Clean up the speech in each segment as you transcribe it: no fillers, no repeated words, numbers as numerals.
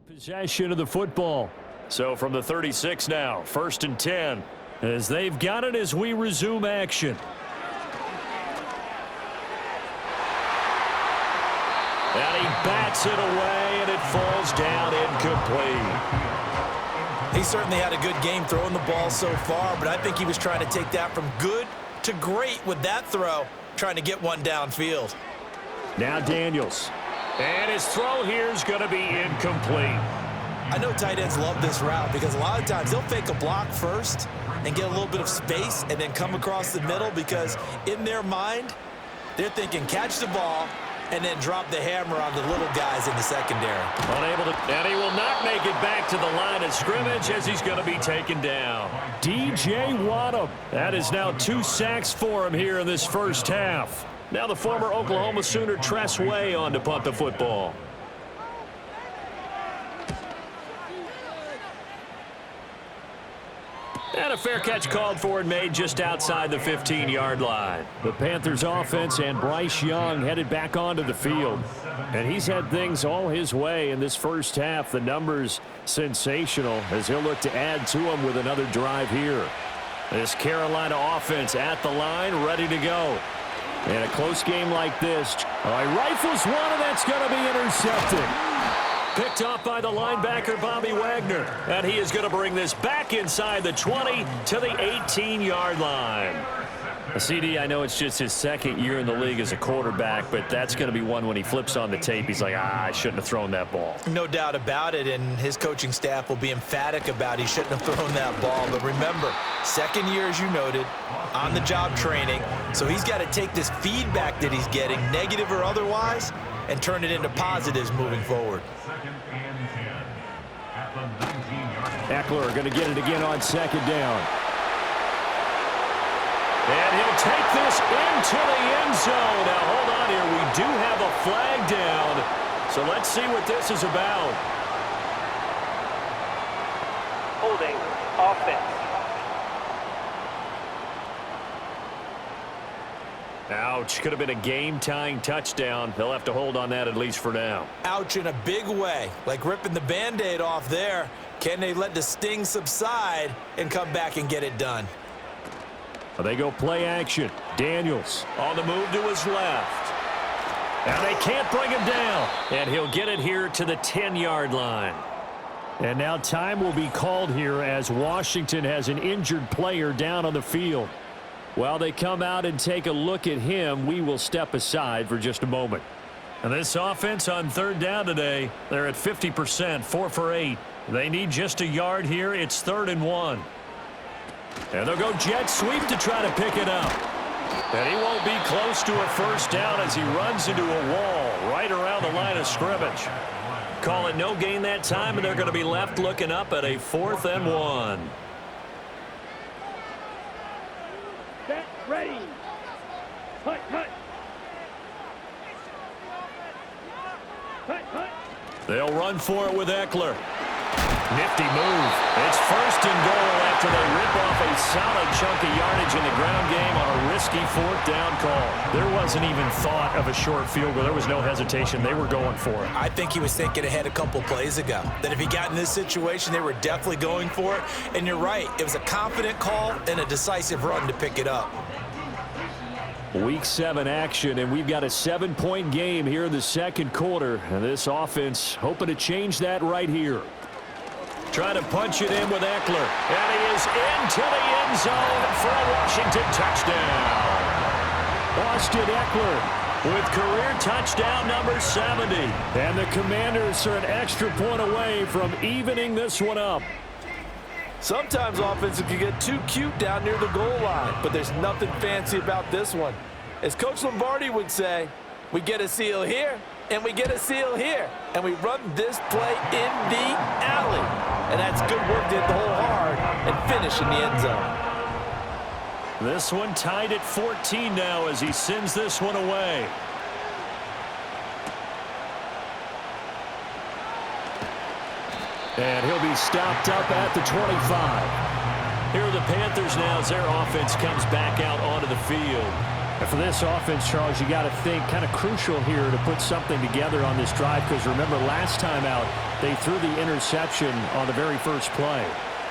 Possession of the football. So from the 36 now, 1st and 10, as they've got it as we resume action. And he bats it away, and it falls down incomplete. He certainly had a good game throwing the ball so far, but I think he was trying to take that from good to great with that throw, trying to get one downfield. Now Daniels. And his throw here is going to be incomplete. I know tight ends love this route because a lot of times they'll fake a block first and get a little bit of space and then come across the middle because in their mind, they're thinking catch the ball and then drop the hammer on the little guys in the secondary. Unable to, and he will not make it back to the line of scrimmage as he's going to be taken down. DJ Waddle. That is now 2 sacks for him here in this first half. Now the former Oklahoma Sooner Tress Way on to punt the football. And a fair catch called for and made just outside the 15-yard line. The Panthers offense and Bryce Young headed back onto the field. And he's had things all his way in this first half. The numbers sensational as he'll look to add to them with another drive here. This Carolina offense at the line, ready to go. And a close game like this. Rifles one, and that's going to be intercepted. Picked off by the linebacker, Bobby Wagner. And he is going to bring this back inside the 20 to the 18-yard line. CD, I know it's just his second year in the league as a quarterback, but that's going to be one when he flips on the tape. He's like, I shouldn't have thrown that ball. No doubt about it, and his coaching staff will be emphatic about he shouldn't have thrown that ball. But remember, second year, as you noted, on-the-job training. So he's got to take this feedback that he's getting, negative or otherwise, and turn it into positives moving forward. Eckler going to get it again on 2nd down. And he'll take this into the end zone. Now, hold on here. We do have a flag down. So let's see what this is about. Holding offense. Ouch. Could have been a game-tying touchdown. They'll have to hold on that at least for now. Ouch in a big way, like ripping the Band-Aid off there. Can they let the sting subside and come back and get it done? They go play action. Daniels on the move to his left. And they can't bring him down. And he'll get it here to the 10-yard line. And now time will be called here as Washington has an injured player down on the field. While they come out and take a look at him, we will step aside for just a moment. And this offense on 3rd down today, they're at 50%, 4 for 8. They need just a yard here. It's 3rd and 1. And they'll go jet sweep to try to pick it up. And he won't be close to a first down as he runs into a wall right around the line of scrimmage. Call it no gain that time, and they're going to be left looking up at a 4th and 1. Set, ready. Punt, punt. Punt, punt. They'll run for it with Eckler. Nifty move. It's 1st and goal after they rip off a solid chunk of yardage in the ground game on a risky 4th down call. There wasn't even thought of a short field goal. There was no hesitation. They were going for it. I think he was thinking ahead a couple plays ago that if he got in this situation, they were definitely going for it. And you're right. It was a confident call and a decisive run to pick it up. Week 7 action, and we've got a 7-point game here in the 2nd quarter. And this offense hoping to change that right here. Trying to punch it in with Eckler. And he is into the end zone for a Washington touchdown. Austin Eckler with career touchdown number 70. And the Commanders are an extra point away from evening this one up. Sometimes offenses can get too cute down near the goal line, but there's nothing fancy about this one. As Coach Lombardi would say, we get a seal here, and we get a seal here, and we run this play in the alley. And that's good work to hit the hole hard and finish in the end zone. This one tied at 14 now as he sends this one away. And he'll be stopped up at the 25. Here are the Panthers now as their offense comes back out onto the field. For this offense, Charles, you got to think kind of crucial here to put something together on this drive, because remember last time out they threw the interception on the very first play.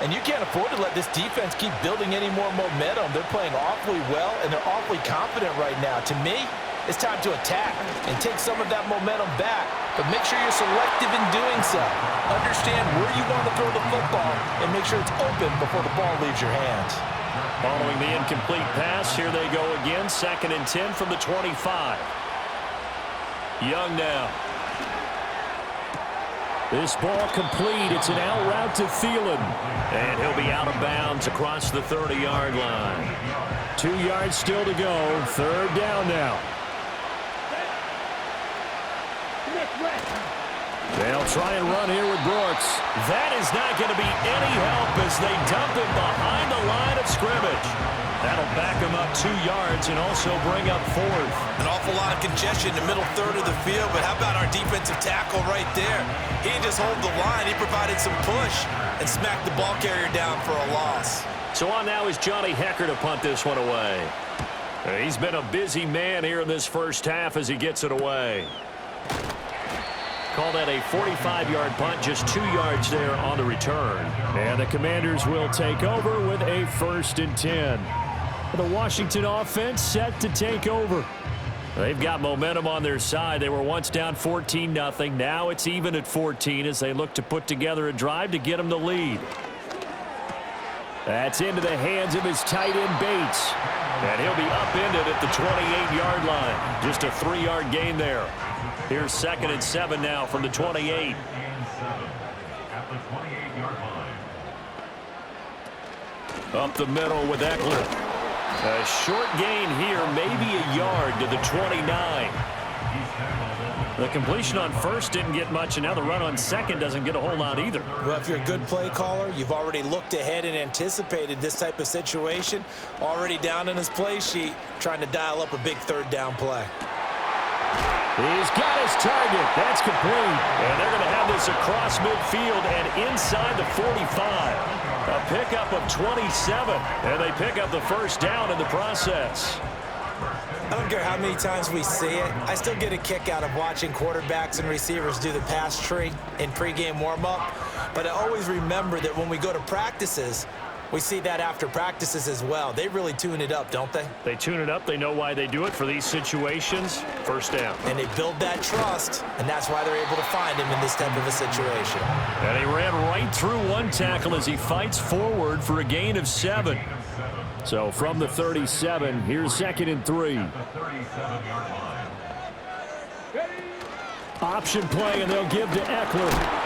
And you can't afford to let this defense keep building any more momentum. They're playing awfully well, and they're awfully confident right now. To me, it's time to attack and take some of that momentum back, but make sure you're selective in doing so. Understand where you want to throw the football and make sure it's open before the ball leaves your hands. Following the incomplete pass, here they go again. 2nd and 10 from the 25. Young now. This ball complete. It's an out route to Thielen. And he'll be out of bounds across the 30-yard line. 2 yards still to go. 3rd down now. They'll try and run here with Brooks. That is not going to be any help as they dump him behind the line of scrimmage. That'll back him up 2 yards and also bring up 4th. An awful lot of congestion in the middle third of the field, but how about our defensive tackle right there? He didn't just hold the line. He provided some push and smacked the ball carrier down for a loss. So on now is Johnny Hecker to punt this one away. He's been a busy man here in this first half as he gets it away. Call that a 45-yard punt, just 2 yards there on the return. And the Commanders will take over with a 1st and 10. The Washington offense set to take over. They've got momentum on their side. They were once down 14-0. Now it's even at 14 as they look to put together a drive to get them the lead. That's into the hands of his tight end Bates. And he'll be upended at the 28-yard line. Just a 3-yard gain there. Here's 2nd and 7 now from the 28. Up the middle with Eckler. A short gain here, maybe a yard to the 29. The completion on first didn't get much, and now the run on second doesn't get a whole lot either. Well, if you're a good play caller, you've already looked ahead and anticipated this type of situation. Already down in his play sheet, trying to dial up a big 3rd down play. He's got his target. That's complete. And they're going to have this across midfield and inside the 45. A pickup of 27. And they pick up the 1st down in the process. I don't care how many times we see it. I still get a kick out of watching quarterbacks and receivers do the pass tree in pregame warm-up. But I always remember that when we go to practices, we see that after practices as well. They really tune it up, don't they? They tune it up. They know why they do it for these situations. 1st down. And they build that trust, and that's why they're able to find him in this type of a situation. And he ran right through one tackle as he fights forward for a gain of 7. So from the 37, here's 2nd and 3. Option play, and they'll give to Eckler.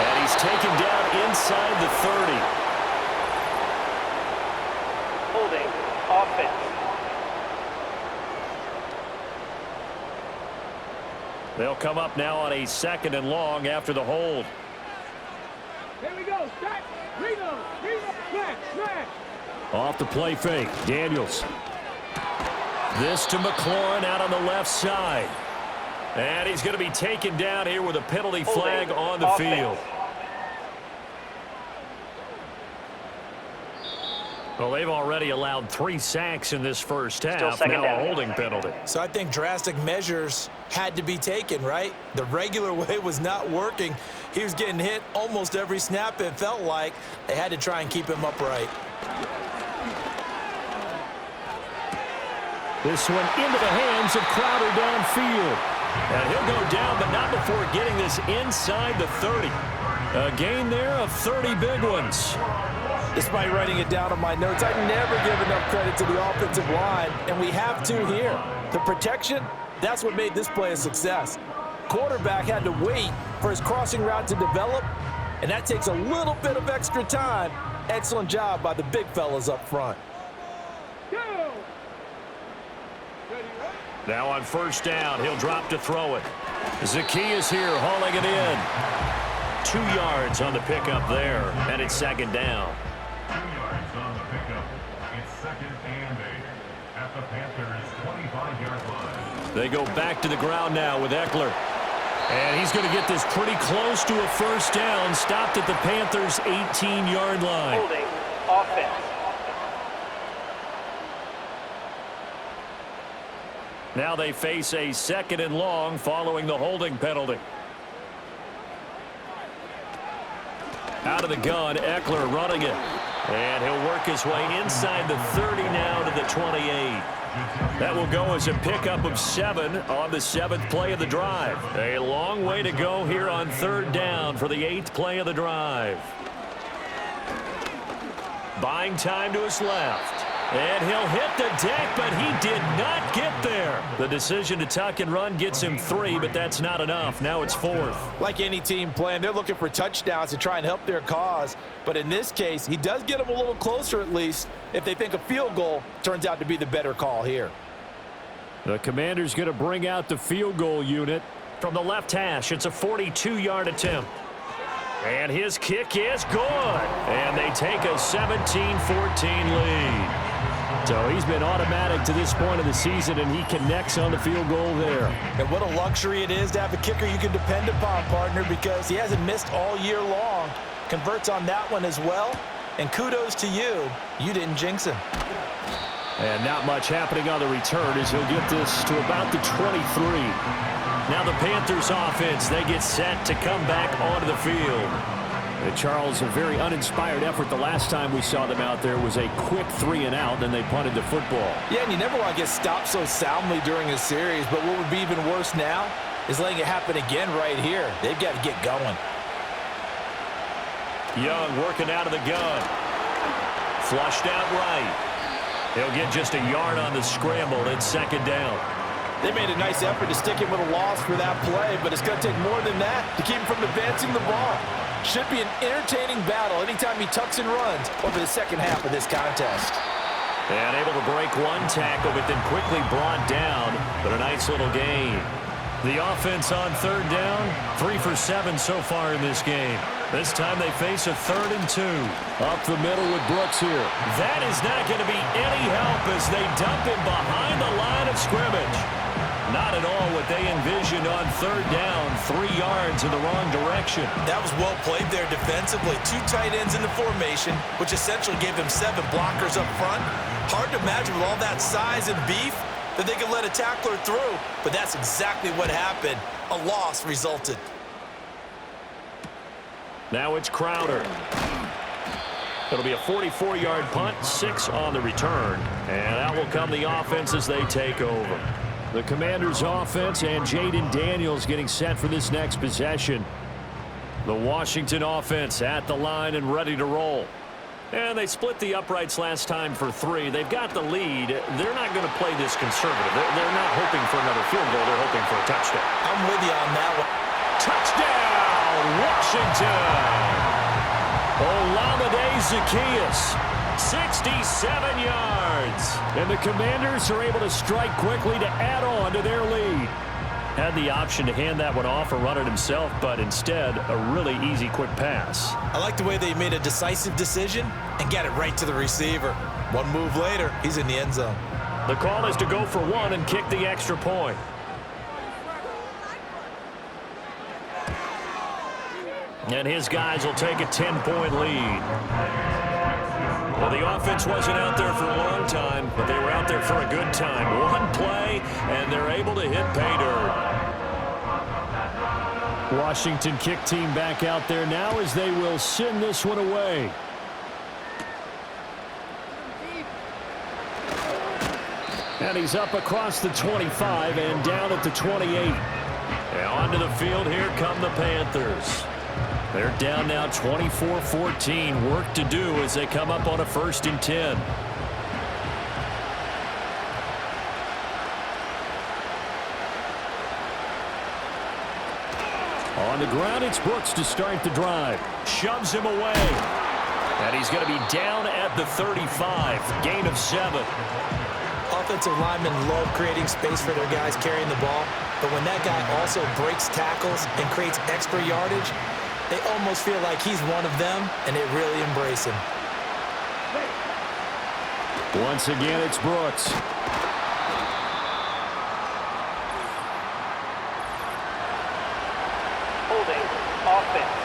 And he's taken down inside the 30. Holding offense. They'll come up now on a 2nd and long after the hold. Here we go. Stack. Reload. Smash. Smash. Off the play fake. Daniels. This to McLaurin out on the left side. And he's going to be taken down here with a penalty flag on the field. Well, they've already allowed 3 sacks in this first half. Now a holding penalty. So I think drastic measures had to be taken, right? The regular way was not working. He was getting hit almost every snap, it felt like. They had to try and keep him upright. This one into the hands of Crowder downfield. And he'll go down, but not before getting this inside the 30. A gain there of 30 big ones. Despite writing it down on my notes, I never give enough credit to the offensive line, and we have to here. The protection, that's what made this play a success. Quarterback had to wait for his crossing route to develop, and that takes a little bit of extra time. Excellent job by the big fellas up front. Now on 1st down, he'll drop to throw it. Zacchaeus here hauling it in. 2 yards on the pickup there, and it's 2nd down. 2 yards on the pickup. It's 2nd and 8 at the Panthers' 25-yard line. They go back to the ground now with Eckler. And he's going to get this pretty close to a 1st down, stopped at the Panthers' 18-yard line. Holding offense. Now they face a 2nd and long following the holding penalty. Out of the gun, Eckler running it. And he'll work his way inside the 30 now to the 28. That will go as a pickup of 7 on the 7th play of the drive. A long way to go here on 3rd down for the 8th play of the drive. Buying time to his left. And he'll hit the deck, but he did not get there. The decision to tuck and run gets him 3, but that's not enough. Now it's 4th. Like any team playing, they're looking for touchdowns to try and help their cause. But in this case, he does get them a little closer at least if they think a field goal turns out to be the better call here. The Commander's going to bring out the field goal unit from the left hash. It's a 42-yard attempt. And his kick is good. And they take a 17-14 lead. So he's been automatic to this point of the season, and he connects on the field goal there. And what a luxury it is to have a kicker you can depend upon, partner, because he hasn't missed all year long. Converts on that one as well. And kudos to you. You didn't jinx him. And not much happening on the return as he'll get this to about the 23. Now the Panthers offense, they get set to come back onto the field. And Charles, a very uninspired effort the last time we saw them out there was a quick 3 and out, then they punted the football. Yeah, and you never want to get stopped so soundly during a series, but what would be even worse now is letting it happen again right here. They've got to get going. Young working out of the gun. Flushed out right. He'll get just a yard on the scramble. It's 2nd down. They made a nice effort to stick him with a loss for that play, but it's going to take more than that to keep him from advancing the ball. Should be an entertaining battle anytime he tucks and runs over the second half of this contest. And able to break one tackle, but then quickly brought down, but a nice little gain. The offense on 3rd down, 3 for 7 so far in this game. This time they face a 3rd and 2. Up the middle with Brooks here. That is not going to be any help as they dump him behind the line of scrimmage. Not at all what they envisioned on 3rd down, 3 yards in the wrong direction. That was well played there defensively. 2 tight ends in the formation, which essentially gave them 7 blockers up front. Hard to imagine with all that size and beef that they could let a tackler through, but that's exactly what happened. A loss resulted. Now it's Crowder. It'll be a 44-yard punt, 6 on the return, and out will come the offense as they take over. The Commanders' offense and Jaden Daniels getting set for this next possession. The Washington offense at the line and ready to roll. And they split the uprights last time for 3. They've got the lead. They're not going to play this conservative. They're not hoping for another field goal. They're hoping for a touchdown. I'm with you on that one. Touchdown, Washington! Olamide Zaccheaus. 67 yards. And the Commanders are able to strike quickly to add on to their lead. Had the option to hand that one off or run it himself, but instead, a really easy, quick pass. I like the way they made a decisive decision and got it right to the receiver. One move later, he's in the end zone. The call is to go for 1 and kick the extra point. And his guys will take a 10-point lead. Well, the offense wasn't out there for a long time, but they were out there for a good time. One play, and they're able to hit pay dirt. Washington kick team back out there now as they will send this one away. And he's up across the 25 and down at the 28. And onto the field, here come the Panthers. They're down now 24-14. Work to do as they come up on a 1st and 10. On the ground, it's Brooks to start the drive. Shoves him away. And he's going to be down at the 35. Gain of 7. Offensive linemen love creating space for their guys carrying the ball, but when that guy also breaks tackles and creates extra yardage, they almost feel like he's one of them, and they really embrace him. Once again, it's Brooks. Holding, offense.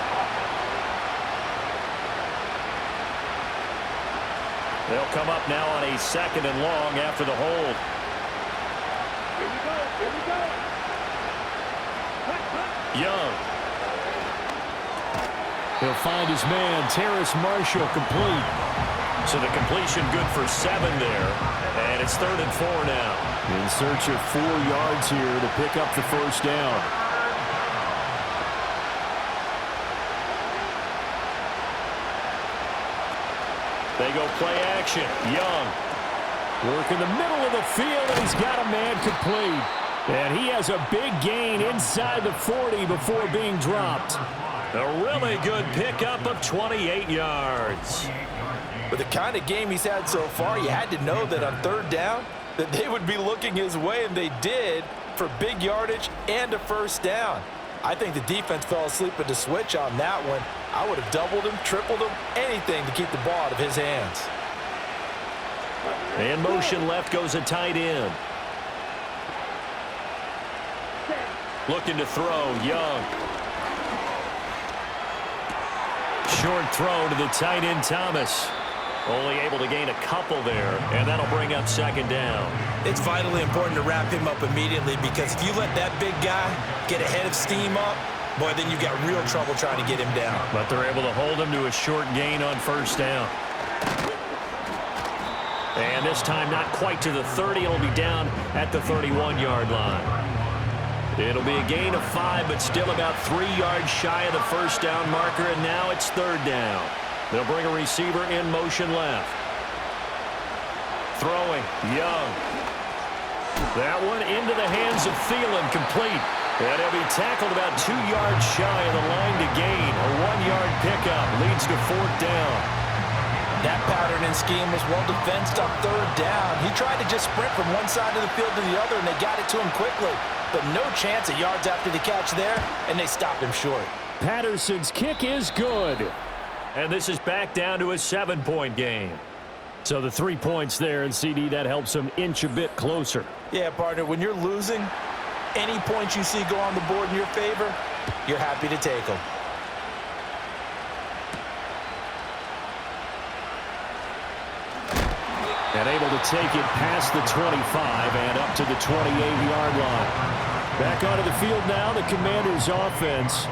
They'll come up now on a 2nd and long after the hold. Young. He'll find his man, Terrace Marshall, complete. So the completion good for 7 there. And it's 3rd and 4 now. In search of 4 yards here to pick up the first down. They go play action. Young. Work in the middle of the field, and he's got a man complete. And he has a big gain inside the 40 before being dropped. A really good pickup of 28 yards. With the kind of game he's had so far, you had to know that on 3rd down that they would be looking his way, and they did, for big yardage and a first down. I think the defense fell asleep at the switch on that one. I would have doubled him, tripled him, anything to keep the ball out of his hands. And motion left goes a tight end. Looking to throw, Young. Short throw to the tight end, Thomas. Only able to gain a couple there, and that'll bring up 2nd down. It's vitally important to wrap him up immediately, because if you let that big guy get a head of steam up, boy, then you've got real trouble trying to get him down. But they're able to hold him to a short gain on 1st down. And this time not quite to the 30. It'll be down at the 31-yard line. It'll be a gain of 5, but still about 3 yards shy of the first down marker, and now it's 3rd down. They'll bring a receiver in motion left. Throwing, Young. That one into the hands of Thielen, complete. And he'll be tackled about 2 yards shy of the line to gain. A 1-yard pickup leads to 4th down. That pattern and scheme was well defensed on 3rd down. He tried to just sprint from one side of the field to the other, and they got it to him quickly. But no chance of yards after the catch there, and they stopped him short. Patterson's kick is good. And this is back down to a 7-point game. So the 3 points there, and CD, that helps him inch a bit closer. Yeah, partner, when you're losing, any points you see go on the board in your favor, you're happy to take them. And able to take it past the 25 and up to the 28-yard line. Back onto the field now, the Commanders' offense.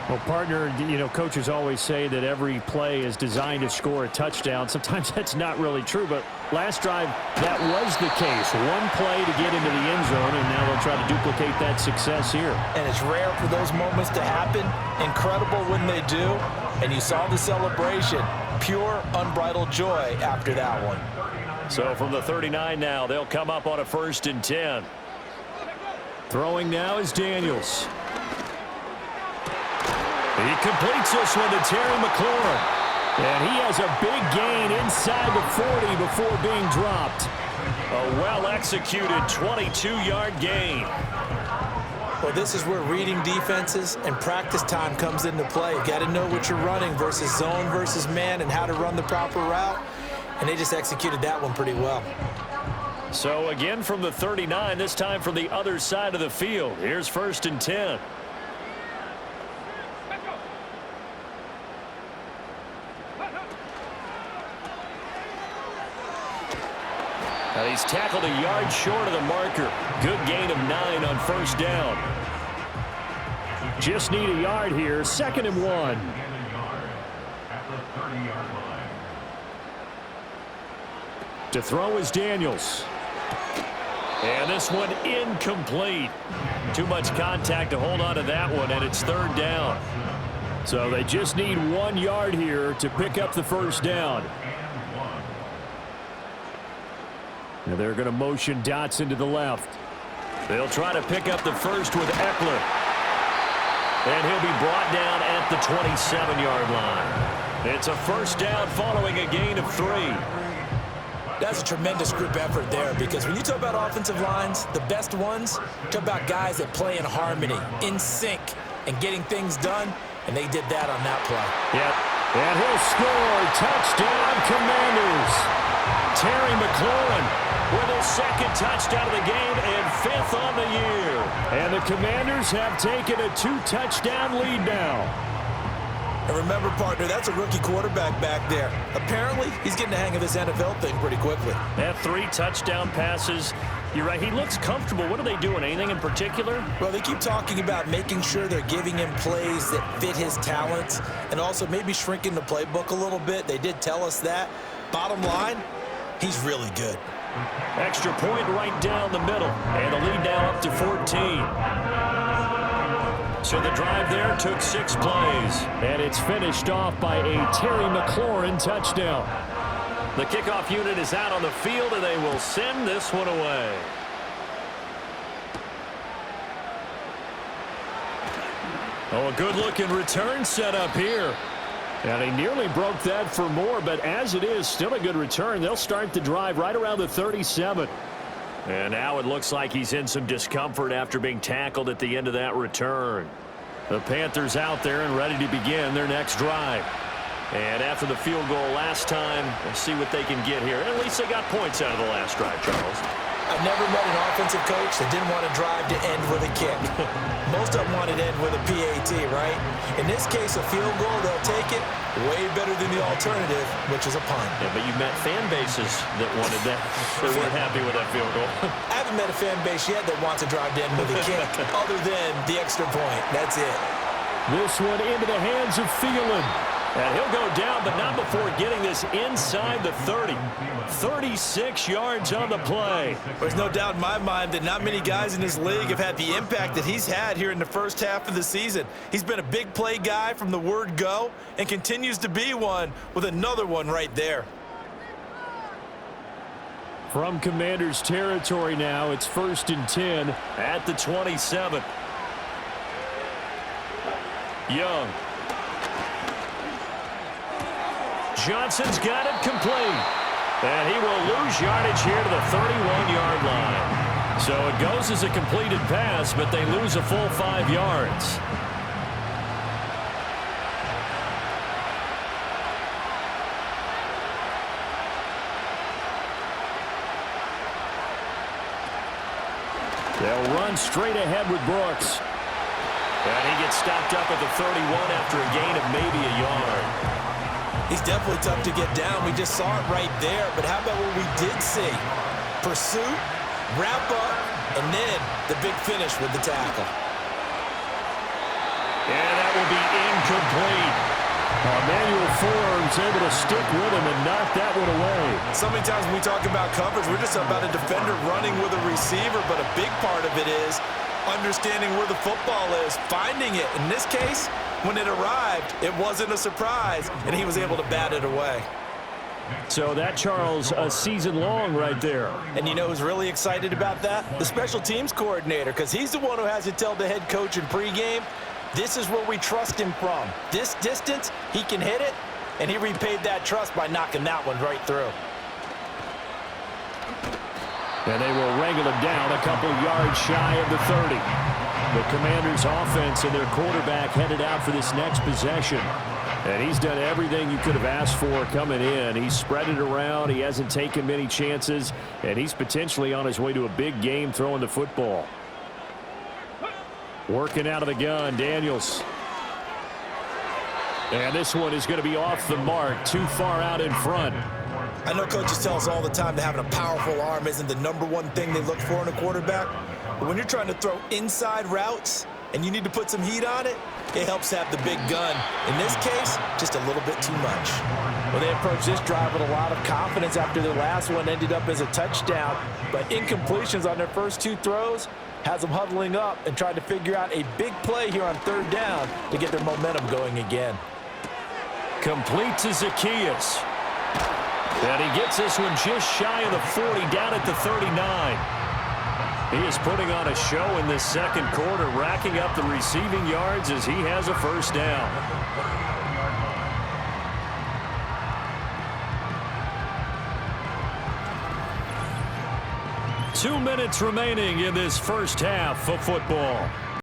Well, partner, you know, coaches always say that every play is designed to score a touchdown. Sometimes that's not really true, but last drive, that was the case. One play to get into the end zone, and now they'll try to duplicate that success here. And it's rare for those moments to happen. Incredible when they do. And you saw the celebration. Pure, unbridled joy after that one. So from the 39 now, they'll come up on a 1st and 10. Throwing now is Daniels. He completes this one to Terry McLaurin. And he has a big gain inside the 40 before being dropped. A well-executed 22-yard gain. Well, this is where reading defenses and practice time comes into play. You got to know what you're running versus zone versus man and how to run the proper route. And they just executed that one pretty well. So again from the 39, this time from the other side of the field. Here's 1st and 10. Now he's tackled a yard short of the marker. Good gain of 9 on 1st down. Just need a yard here. 2nd and 1. To throw is Daniels. And this one incomplete. Too much contact to hold on to that one, and it's 3rd down. So they just need 1 yard here to pick up the first down. Now they're going to motion Dotson to the left. They'll try to pick up the first with Eckler. And he'll be brought down at the 27-yard line. It's a first down following a gain of 3. That's a tremendous group effort there, because when you talk about offensive lines, the best ones, talk about guys that play in harmony, in sync, and getting things done, and they did that on that play. Yep. And he'll score. Touchdown, Commanders. Terry McLaurin with his 2nd touchdown of the game and 5th on the year. And the Commanders have taken a 2-touchdown lead now. And remember, partner, that's a rookie quarterback back there. Apparently, he's getting the hang of this NFL thing pretty quickly. Had 3 touchdown passes You're right. He looks comfortable. What are they doing? Anything in particular? Well, they keep talking about making sure they're giving him plays that fit his talents and also maybe shrinking the playbook a little bit. They did tell us that. Bottom line, he's really good. Extra point right down the middle. And the lead now up to 14. So the drive there took 6 plays. And it's finished off by a Terry McLaurin touchdown. The kickoff unit is out on the field, and they will send this one away. Oh, a good-looking return set up here. And he nearly broke that for more, but as it is, still a good return. They'll start the drive right around the 37. And now it looks like he's in some discomfort after being tackled at the end of that return. The Panthers out there and ready to begin their next drive. And after the field goal last time, we'll see what they can get here. At least they got points out of the last drive, Charles. I've never met an offensive coach that didn't want to drive to end with a kick. Most of them wanted to end with a PAT, right? In this case, a field goal, they'll take it way better than the alternative, which is a punt. Yeah, but you met fan bases that wanted that. They weren't happy with that field goal. I haven't met a fan base yet that wants to drive to end with a kick other than the extra point. That's it. This one into the hands of Thielen. And he'll go down, but not before getting this inside the 30. 36 yards on the play. There's no doubt in my mind that not many guys in this league have had the impact that he's had here in the first half of the season. He's been a big play guy from the word go and continues to be one with another one right there. From Commanders territory now, it's 1st and 10 at the 27. Young. Johnson's got it complete. And he will lose yardage here to the 31-yard line. So it goes as a completed pass, but they lose a full 5 yards. They'll run straight ahead with Brooks. And he gets stopped up at the 31 after a gain of maybe a yard. He's definitely tough to get down. We just saw it right there. But how about what we did see? Pursuit, wrap up, and then the big finish with the tackle. And that will be incomplete. Manuel Forbes able to stick with him and knock that one away. So many times when we talk about coverage, we're just about a defender running with a receiver, but a big part of it is understanding where the football is, finding it. In this case, when it arrived, it wasn't a surprise, and he was able to bat it away. So that, Charles, a season long right there. And you know who's really excited about that? The special teams coordinator, because he's the one who has to tell the head coach in pregame, this is where we trust him from. This distance, he can hit it, and he repaid that trust by knocking that one right through. And they will wrangle him down a couple yards shy of the 30. The Commanders' offense and their quarterback headed out for this next possession. And he's done everything you could have asked for coming in. He's spread it around. He hasn't taken many chances. And he's potentially on his way to a big game throwing the football. Working out of the gun, Daniels. And this one is going to be off the mark, too far out in front. I know coaches tell us all the time that having a powerful arm isn't the #1 thing they look for in a quarterback. But when you're trying to throw inside routes and you need to put some heat on it, it helps have the big gun. In this case, just a little bit too much. Well, they approached this drive with a lot of confidence after their last one ended up as a touchdown. But incompletions on their first 2 throws has them huddling up and trying to figure out a big play here on 3rd down to get their momentum going again. Complete to Zacchaeus. And he gets this one just shy of the 40, down at the 39. He is putting on a show in this second quarter, racking up the receiving yards as he has a first down. 2 minutes remaining in this first half of football.